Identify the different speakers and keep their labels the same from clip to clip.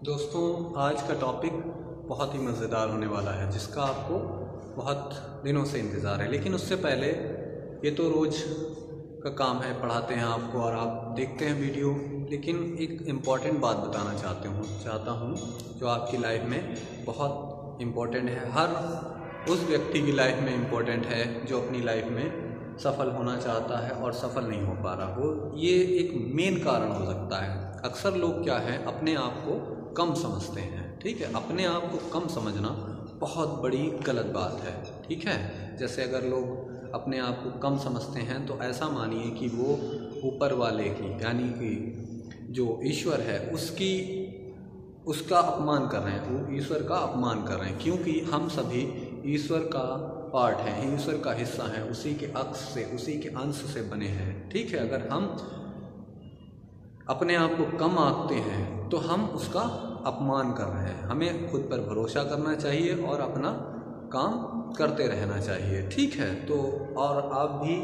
Speaker 1: दोस्तों, आज का टॉपिक बहुत ही मज़ेदार होने वाला है, जिसका आपको बहुत दिनों से इंतज़ार है। लेकिन उससे पहले, ये तो रोज़ का काम है, पढ़ाते हैं आपको और आप देखते हैं वीडियो। लेकिन एक इम्पॉर्टेंट बात बताना चाहता हूँ जो आपकी लाइफ में बहुत इम्पॉर्टेंट है। हर उस व्यक्ति की लाइफ में इम्पॉर्टेंट है जो अपनी लाइफ में सफल होना चाहता है और सफल नहीं हो पा रहा हो। ये एक मेन कारण हो सकता है। अक्सर लोग क्या है, अपने आप को कम समझते हैं। ठीक है, अपने आप को कम समझना बहुत बड़ी गलत बात है। ठीक है, जैसे अगर लोग अपने आप को कम समझते हैं तो ऐसा मानिए कि वो ऊपर वाले की, यानी कि जो ईश्वर है उसका अपमान कर रहे हैं, वो ईश्वर का अपमान कर रहे हैं। क्योंकि हम सभी ईश्वर का पार्ट हैं, ईश्वर का हिस्सा हैं, उसी के अक्ष से, उसी के अंश से बने हैं। ठीक है, अगर हम अपने आप को कम आंकते हैं तो हम उसका अपमान कर रहे हैं। हमें खुद पर भरोसा करना चाहिए और अपना काम करते रहना चाहिए। ठीक है, तो और आप भी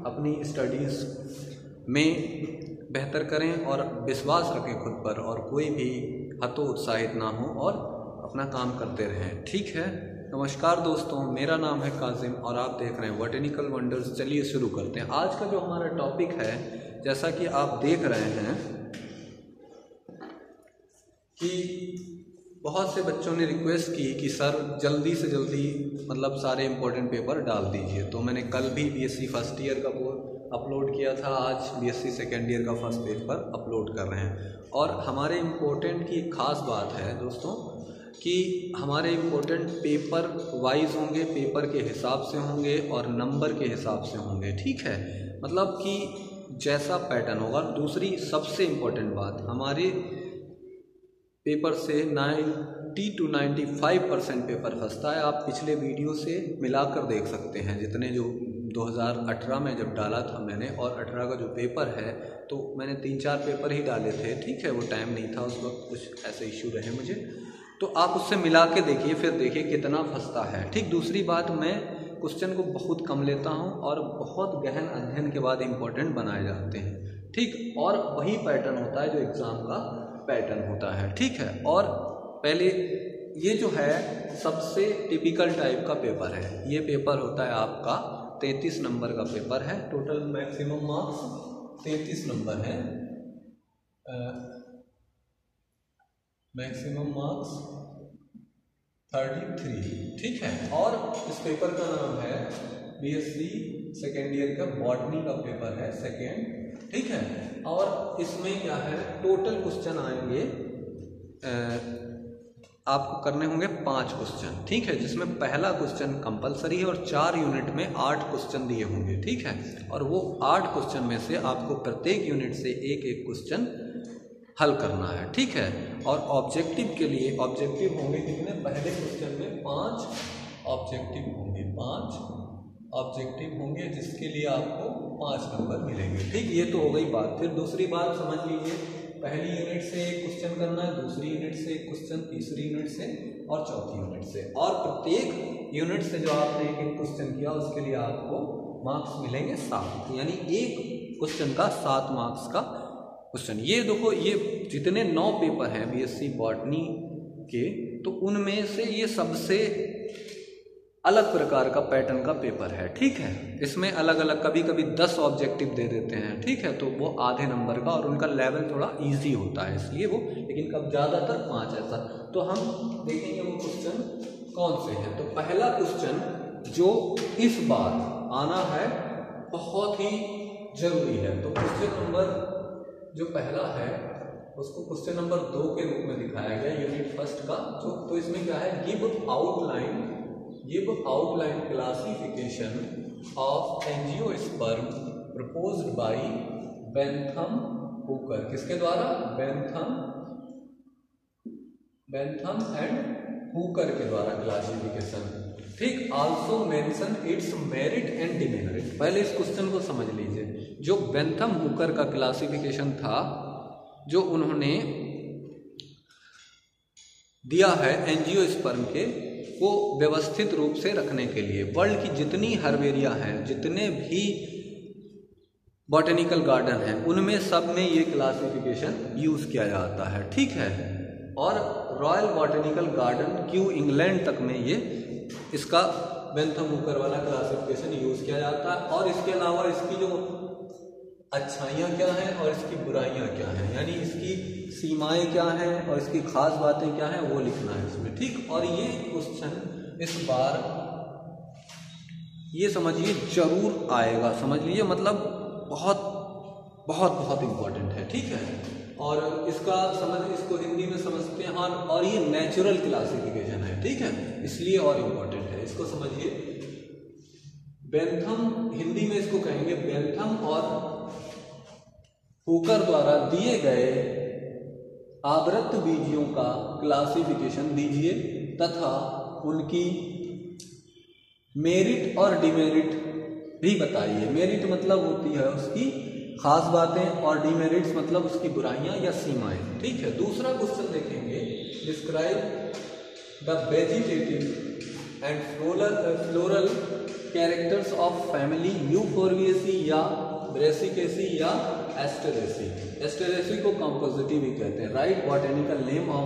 Speaker 1: अपनी स्टडीज़ में बेहतर करें और विश्वास रखें खुद पर, और कोई भी हतोत्साहित ना हो और अपना काम करते रहें। ठीक है, नमस्कार दोस्तों, मेरा नाम है काजिम और आप देख रहे हैं बॉटनिकल वंडर्स। चलिए शुरू करते हैं। आज का जो हमारा टॉपिक है, जैसा कि आप देख रहे हैं कि बहुत से बच्चों ने रिक्वेस्ट की कि सर जल्दी से जल्दी मतलब सारे इम्पोर्टेंट पेपर डाल दीजिए। तो मैंने कल भी बीएससी फर्स्ट ईयर का वो अपलोड किया था, आज बीएससी सेकेंड ईयर का फर्स्ट पेपर अपलोड कर रहे हैं। और हमारे इम्पोर्टेंट की खास बात है दोस्तों कि हमारे इम्पोर्टेंट पेपर वाइज होंगे, पेपर के हिसाब से होंगे और नंबर के हिसाब से होंगे। ठीक है, मतलब कि जैसा पैटर्न होगा। दूसरी सबसे इम्पोर्टेंट बात, हमारे पेपर से 90 to 95% पेपर फंसता है। आप पिछले वीडियो से मिलाकर देख सकते हैं, जितने जो 2018 में जब डाला था मैंने और 18 का जो पेपर है, तो मैंने 3-4 पेपर ही डाले थे। ठीक है, वो टाइम नहीं था उस वक्त, कुछ ऐसे इश्यू रहे मुझे, तो आप उससे मिला के देखिए, फिर देखिए कितना फंसता है। ठीक, दूसरी बात, मैं क्वेश्चन को बहुत कम लेता हूँ और बहुत गहन अध्ययन के बाद इम्पोर्टेंट बनाए जाते हैं। ठीक, और वही पैटर्न होता है जो एग्ज़ाम का पैटर्न होता है। ठीक है, और पहले ये जो है सबसे टिपिकल टाइप का पेपर है। ये पेपर होता है आपका 33 नंबर का पेपर है। टोटल मैक्सिमम मार्क्स 33 नंबर है, मैक्सिमम मार्क्स 33। ठीक है, और इस पेपर का नाम है बीएससी सेकेंड ईयर का बॉटनी का पेपर है, सेकेंड। ठीक है, और इसमें क्या है, टोटल क्वेश्चन आएंगे, आपको करने होंगे 5 क्वेश्चन। ठीक है, जिसमें पहला क्वेश्चन कंपलसरी है और 4 यूनिट में 8 क्वेश्चन दिए होंगे। ठीक है, और वो 8 क्वेश्चन में से आपको प्रत्येक यूनिट से एक एक क्वेश्चन हल करना है। ठीक है, और ऑब्जेक्टिव के लिए ऑब्जेक्टिव होंगे कितने, पहले क्वेश्चन में 5 ऑब्जेक्टिव होंगे, 5 ऑब्जेक्टिव होंगे, जिसके लिए आपको 5 नंबर मिलेंगे। ठीक, ये तो हो गई बात। फिर दूसरी बात समझ लीजिए, पहली यूनिट से एक क्वेश्चन करना है, दूसरी यूनिट से एक क्वेश्चन, तीसरी यूनिट से और चौथी यूनिट से, और प्रत्येक यूनिट से जो आपने एक एक क्वेश्चन किया उसके लिए आपको मार्क्स मिलेंगे 7, यानी एक क्वेश्चन का 7 मार्क्स का क्वेश्चन। ये देखो, ये जितने 9 पेपर हैं बीएससी बॉटनी के, तो उनमें से ये सबसे अलग प्रकार का पैटर्न का पेपर है। ठीक है, इसमें अलग अलग कभी कभी 10 ऑब्जेक्टिव दे देते हैं। ठीक है, तो वो आधे नंबर का, और उनका लेवल थोड़ा इजी होता है इसलिए वो, लेकिन कब ज़्यादातर 5 ऐसा। तो हम देखेंगे वो क्वेश्चन कौन से हैं। तो पहला क्वेश्चन जो इस बार आना है बहुत ही जरूरी है, तो क्वेश्चन नंबर जो पहला है उसको क्वेश्चन नंबर 2 के रूप में दिखाया गया यूनिट फर्स्ट का। जो तो इसमें क्या है, give outline classification of angiosperm proposed by Bentham Hooker. किसके द्वारा, बेंथम एंड हुकर के द्वारा क्लासिफिकेशन। ठीक, also mention it's merit and demerit. पहले इस क्वेश्चन को समझ लीजिए। जो बेंथम हुकर का क्लासिफिकेशन था, जो उन्होंने दिया है एंजियोस्पर्म के को व्यवस्थित रूप से रखने के लिए, वर्ल्ड की जितनी हर्बेरिया हैं, जितने भी बॉटनिकल गार्डन हैं, उनमें सब में ये क्लासिफिकेशन यूज किया जाता है। ठीक है, और royal botanical garden Q England तक में ये इसका बेंथम हुकर वाला क्लासिफिकेशन यूज किया जाता है। और इसके अलावा इसकी जो अच्छाइयाँ क्या हैं और इसकी बुराइयाँ क्या हैं, यानी इसकी सीमाएं क्या हैं और इसकी खास बातें क्या हैं, वो लिखना है इसमें, ठीक। और ये क्वेश्चन इस बार ये समझिए जरूर आएगा, समझ लीजिए, मतलब बहुत बहुत बहुत इम्पोर्टेंट है, ठीक है। और इसका इसको हिंदी में समझते हैं, और ये नेचुरल क्लासिफिकेशन है, ठीक है, इसलिए और इम्पोर्टेंट है, इसको समझिए। बेंथम, हिंदी में इसको कहेंगे बेंथम और हुकर द्वारा दिए गए आवृत बीजियों का क्लासिफिकेशन दीजिए तथा उनकी मेरिट और डिमेरिट भी बताइए। मेरिट मतलब होती है उसकी खास बातें और डिमेरिट्स मतलब उसकी बुराइयां या सीमाएं, ठीक है। दूसरा क्वेश्चन देखेंगे, describe the vegetative and floral characters of family Euphorbiaceae या ब्रेसिकेसी या एस्टेरेसी। एस्टेरेसी को कॉम्पोजिटिव भी कहते हैं। Right botanical name of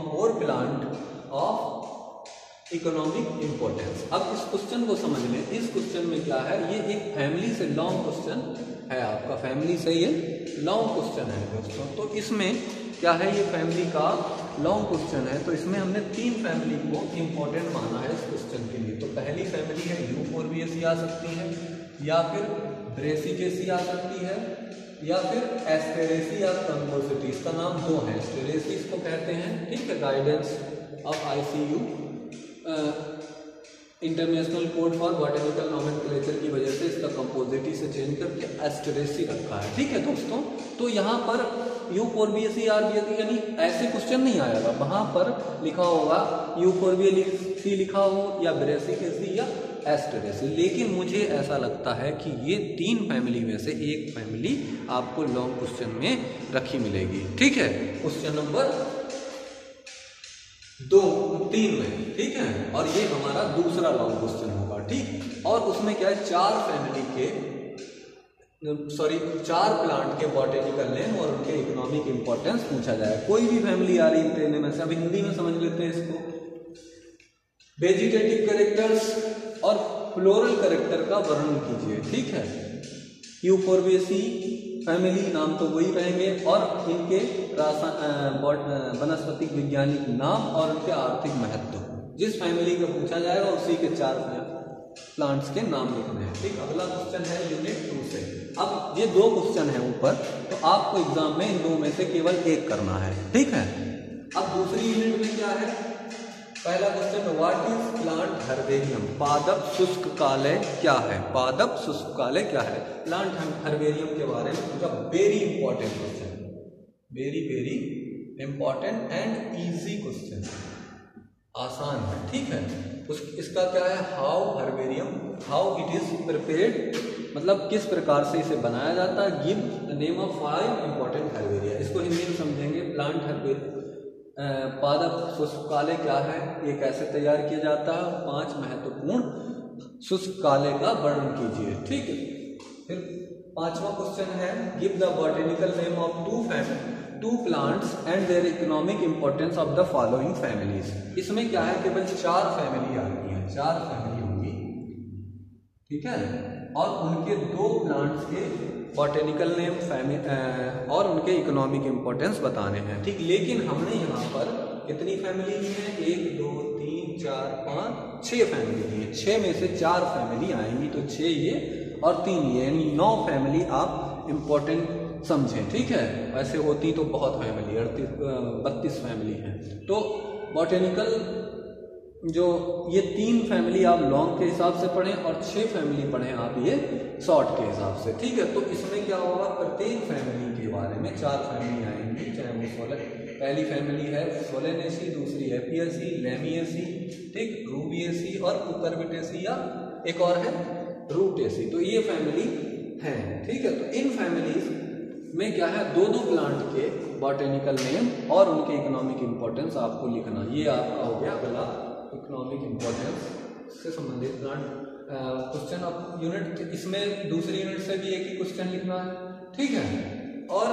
Speaker 1: four plant of economic importance. अब इस क्वेश्चन को समझ लें। इस क्वेश्चन में क्या है, ये एक फैमिली से लॉन्ग क्वेश्चन है, आपका फैमिली से ये लॉन्ग क्वेश्चन है दोस्तों। तो इसमें क्या है, ये फैमिली का लॉन्ग क्वेश्चन है, तो इसमें हमने 3 फैमिली को इम्पोर्टेंट माना है इस क्वेश्चन के लिए। तो पहली फैमिली है यूफोरबिएसी आ सकती है, या फिर ब्रेसिकेसी आ सकती है, या फिर एस्टेरेसी या कॉम्पोजिटी। इसका नाम 2 है, एस्टेरेसी इसको कहते हैं, ठीक है, guidance of ICU international code for botanical nomenclature की वजह से इसका कंपोजिटी से चेंज करके एस्टेरेसी रखा है, ठीक है दोस्तों। तो यहाँ पर यूफोरबिएसी आरबीएसी यानी ऐसे क्वेश्चन नहीं आएगा, वहां पर लिखा होगा यूफोरबिएसी लिखा हो या ब्रेसिकेसी या एस्टेरेसी। लेकिन मुझे ऐसा लगता है कि ये 3 फैमिली में से एक फैमिली आपको लॉन्ग क्वेश्चन में रखी मिलेगी, ठीक है, क्वेश्चन नंबर 3 में, ठीक है। और ये हमारा दूसरा लॉन्ग क्वेश्चन होगा, ठीक। और उसमें क्या है, 4 प्लांट के बॉटेनिकल नेम और उनके इकोनॉमिक इंपॉर्टेंस पूछा जाए। कोई भी फैमिली आ रही है ट्रेन में से, अब हिंदी में समझ लेते हैं इसको। वेजिटेटिव कैरेक्टर्स और फ्लोरल कैरेक्टर का वर्णन कीजिए, ठीक है। यूफोरबिएसी फैमिली नाम तो वही रहेंगे, और इनके वनस्पतिक वैज्ञानिक नाम और उनके आर्थिक महत्व। जिस फैमिली का पूछा जाएगा उसी के 4 प्लांट्स के नाम लिखने हैं, ठीक। अगला क्वेश्चन है यूनिट 2 से। अब ये 2 क्वेश्चन है ऊपर, तो आपको एग्जाम में इन 2 में से केवल एक करना है, ठीक है। अब दूसरी यूनिट में क्या है, पहला question, what is plant herbarium. पादप शुष्क कालय क्या है, पादप शुष्क कालय क्या है। प्लांट हर्बेरियम के बारे में पूछा, very important question, very very important and easy question, आसान है, ठीक है। इसका क्या है, हाउ इट इज प्रिपेयर्ड, मतलब किस प्रकार से इसे बनाया जाता है। Give the name of 5 important herbaria. इसको हिंदी में समझेंगे, प्लांट हर्बेरियम पादप शुष्क कालय क्या है, ये कैसे तैयार किया जाता है, 5 महत्वपूर्ण शुष्क कालय का वर्णन कीजिए, ठीक है। फिर 5वां क्वेश्चन है, give the botanical name of 2 plants and their economic importance of the following families. इसमें क्या है, केवल 4 फैमिली आती है, 4 फैमिली होंगी, ठीक है, और उनके 2 प्लांट्स के बॉटेनिकल नेम और उनके इकोनॉमिक इंपॉर्टेंस बताने हैं, ठीक। लेकिन हमने यहाँ पर कितनी फैमिली ली है, 1 2 3 4 5 6 फैमिली ली है। 6 में से 4 फैमिली आएंगी, तो 6 ये और 3 ये, यानी 9 फैमिली आप इंपॉर्टेंट समझें, ठीक है। ऐसे होती तो बहुत फैमिली, 32 फैमिली है। तो बॉटेनिकल जो ये 3 फैमिली आप लॉन्ग के हिसाब से पढ़ें और 6 फैमिली पढ़ें आप ये शॉर्ट के हिसाब से, ठीक है। तो इसमें क्या होगा, प्रत्येक फैमिली के बारे में 4 फैमिली आएंगी, चाहे वो पहली फैमिली है सोलेनेसी, दूसरी एपियसी, लेमियसी, ठीक, रूबियसी और कुकरबिटेसी, या एक और है रूटेसी। तो ये फैमिली है, ठीक है। तो इन फैमिलीज में क्या है, 2 प्लांट के बॉटेनिकल नेम और उनके इकोनॉमिक इंपॉर्टेंस आपको लिखना। ये आपका हो गया अगला इकोनॉमिक इंपॉर्टेंस से संबंधित प्लांट क्वेश्चन ऑफ यूनिट। इसमें दूसरी यूनिट से भी एक ही क्वेश्चन लिखना है, ठीक है। और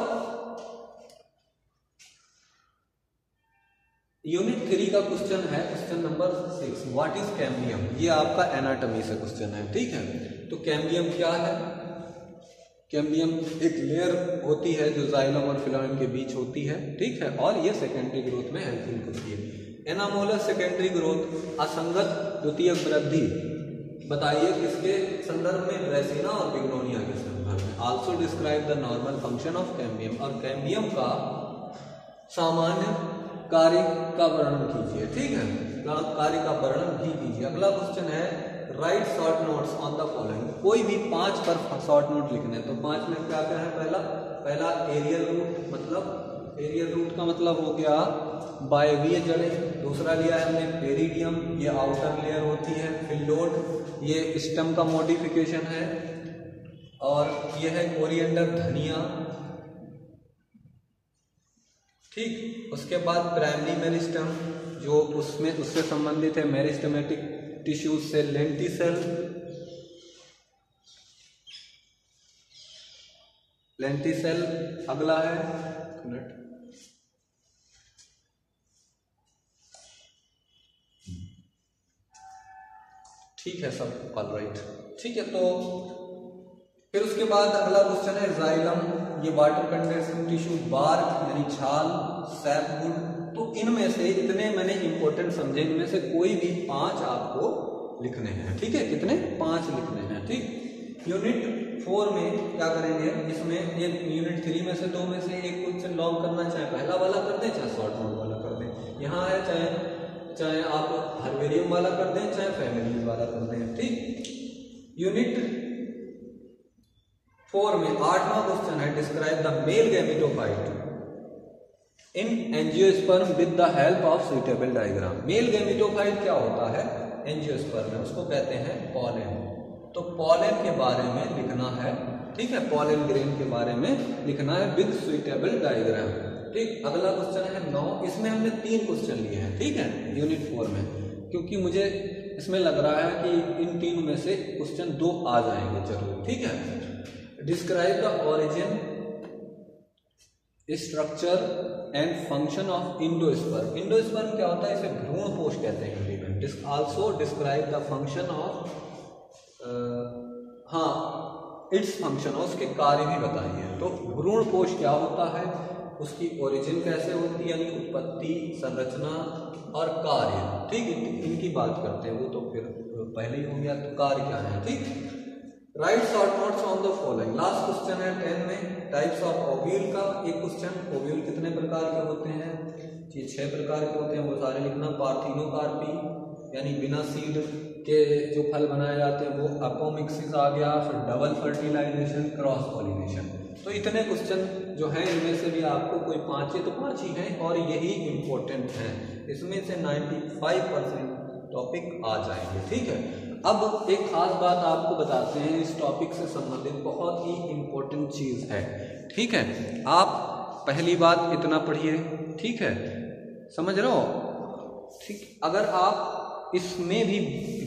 Speaker 1: यूनिट 3 का क्वेश्चन है, question number 6, what is cambium. ये आपका एनाटॉमी से क्वेश्चन है, ठीक है। तो कैम्बियम क्या है? कैम्बियम एक लेयर होती है जो जाइलम और फिलामेंट के बीच होती है, ठीक है, और ये सेकेंडरी ग्रोथ में हेल्पिंग होती है। एनामोलर सेकेंडरी ग्रोथ, असंगत द्वितीयक वृद्धि, बताइए किसके संदर्भ में? ड्रेसिना और बिग्नोनिया के संदर्भ में। Also describe the normal function of cambium, और कैम्बियम का सामान्य कार्य का वर्णन कीजिए, ठीक है, कार्य का वर्णन भी कीजिए। अगला क्वेश्चन है, right short notes on the following. कोई भी 5 पर शॉर्ट नोट लिखने, तो 5 में क्या क्या है? पहला एरियल रूट, मतलब एरियल रूट का मतलब हो गया वायवीय जड़ें। दूसरा लिया है हमने पेरिडियम, ये आउटर लेयर होती है। फिलोड, ये स्टेम का मॉडिफिकेशन है। और ये है कोरिएंडर, धनिया, ठीक। उसके बाद प्राइमरी मेरिस्टेम, जो उसमें उससे संबंधित है मेरिस्टेमेटिक टिश्यूज से लेंटिसेल, अगला है ठीक है सब ऑलराइट, ठीक है। तो फिर उसके बाद अगला क्वेश्चन है जाइलम, ये वाटर कंडेंसिंग टिश्यू, बार्क यानी छाल, सैपवुड। तो इनमें से इतने मैंने इंपॉर्टेंट समझे, इनमें से कोई भी 5 आपको लिखने हैं, ठीक है। कितने? 5 लिखने हैं, ठीक। यूनिट 4 में क्या करेंगे? इसमें एक यूनिट 3 में से 2 में से एक क्वेश्चन लॉन्ग करना, चाहे पहला वाला कर दें चाहे शॉर्ट नोट वाला कर दें। यहाँ है चाहे आप हर्बेरियम वाला कर दें चाहे फैमिलीज वाला कर दें, ठीक। यूनिट 4 में 8वां क्वेश्चन है, describe the male gametophyte in angiosperm with the help of suitable diagram. Male gametophyte क्या होता है एंजियोस्पर्म में? उसको कहते हैं पॉलन। तो पॉलन के बारे में लिखना है, ठीक है, पॉलन ग्रेन के बारे में लिखना है विद सुइटेबल डायग्राम, ठीक। अगला क्वेश्चन है 9, इसमें हमने 3 क्वेश्चन लिए हैं, ठीक है, यूनिट 4 में, क्योंकि मुझे इसमें लग रहा है कि इन 3 में से क्वेश्चन 2 आ जाएंगे जरूर, ठीक है। Describe the origin, structure and function of endosperm. Endosperm क्या होता है? इसे भ्रूणपोष कहते हैं हिंदी में। Also describe the function of, its function, उसके कार्य भी बताइए। तो भ्रूणपोष क्या होता है, उसकी ओरिजिन कैसे होती है, यानी उत्पत्ति, संरचना और कार्य, ठीक, इनकी बात करते हैं। वो तो फिर पहले ही हो गया, तो कार्य क्या है, ठीक। Right short notes on the following. Last question है 10 में, टाइप्स ऑफ ओव्यूल का एक क्वेश्चन। ओव्यूल कितने प्रकार के होते हैं? ये 6 प्रकार के होते हैं, वो सारे लिखना। पार्थिनोकार्पी यानी बिना सीड के जो फल बनाए जाते हैं वो, अपोमिक्सिस आ गया, फिर डबल फर्टिलाइजेशन, क्रॉस पॉलिनेशन। तो इतने क्वेश्चन जो हैं इनमें से भी आपको कोई 5 तो 5 ही हैं और यही इम्पोर्टेंट हैं। इसमें से 95% टॉपिक आ जाएंगे, ठीक है। अब एक खास बात आपको बताते हैं, इस टॉपिक से संबंधित बहुत ही इम्पोर्टेंट चीज़ है, ठीक है। आप पहली बात इतना पढ़िए, ठीक है, समझ रहे हो, ठीक। अगर आप इसमें भी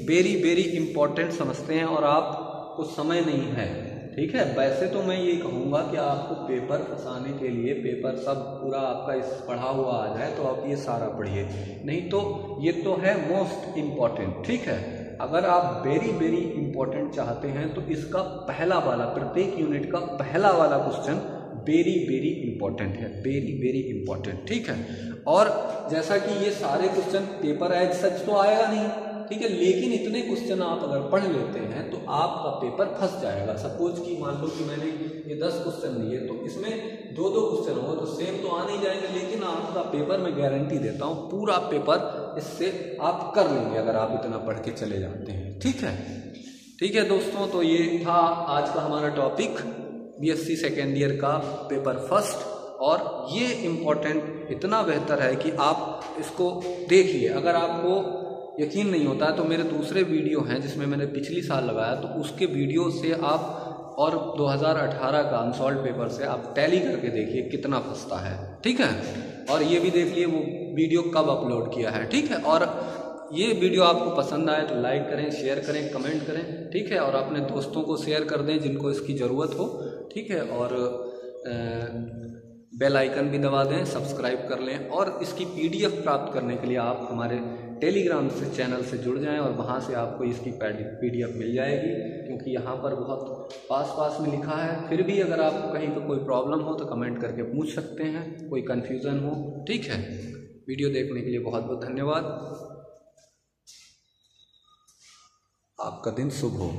Speaker 1: वेरी इम्पोर्टेंट समझते हैं और आपको समय नहीं है, ठीक है, वैसे तो मैं ये कहूँगा कि आपको पेपर फंसाने के लिए पेपर सब पूरा आपका इस पढ़ा हुआ आ जाए तो आप ये सारा पढ़िए, नहीं तो ये तो है मोस्ट इम्पॉर्टेंट, ठीक है। अगर आप वेरी इम्पोर्टेंट चाहते हैं तो इसका पहला वाला, प्रत्येक यूनिट का पहला वाला क्वेश्चन वेरी इम्पोर्टेंट है, वेरी इम्पोर्टेंट, ठीक है। और जैसा कि ये सारे क्वेश्चन पेपर एज सच तो आएगा नहीं, ठीक है, लेकिन इतने क्वेश्चन आप अगर पढ़ लेते हैं तो आपका पेपर फंस जाएगा। सपोज कि मान लो कि मैंने ये 10 क्वेश्चन लिए, तो इसमें 2-2 क्वेश्चन हो तो सेम तो आ नहीं जाएंगे, लेकिन आपका पेपर मैं गारंटी देता हूँ पूरा पेपर इससे आप कर लेंगे अगर आप इतना पढ़ के चले जाते हैं, ठीक है। ठीक है दोस्तों, तो ये था आज का हमारा टॉपिक, BSc सेकेंड ईयर का पेपर फर्स्ट। और ये इम्पोर्टेंट इतना बेहतर है कि आप इसको देखिए। अगर आपको यकीन नहीं होता है तो मेरे दूसरे वीडियो हैं जिसमें मैंने पिछली साल लगाया, तो उसके वीडियो से आप, और 2018 का अनसॉल्व पेपर से आप टैली करके देखिए कितना फंसता है, ठीक है। और ये भी देख लिए वो वीडियो कब अपलोड किया है, ठीक है। और ये वीडियो आपको पसंद आए तो लाइक करें, शेयर करें, कमेंट करें, ठीक है। और अपने दोस्तों को शेयर कर दें जिनको इसकी ज़रूरत हो, ठीक है। और बेल आइकन भी दबा दें, सब्सक्राइब कर लें और इसकी PDF प्राप्त करने के लिए आप हमारे टेलीग्राम से चैनल से जुड़ जाएं और वहां से आपको इसकी PDF मिल जाएगी, क्योंकि यहाँ पर बहुत पास में लिखा है। फिर भी अगर आपको कहीं पर कोई प्रॉब्लम हो तो कमेंट करके पूछ सकते हैं, कोई कन्फ्यूज़न हो। ठीक है, वीडियो देखने के लिए बहुत बहुत धन्यवाद। आपका दिन शुभ हो।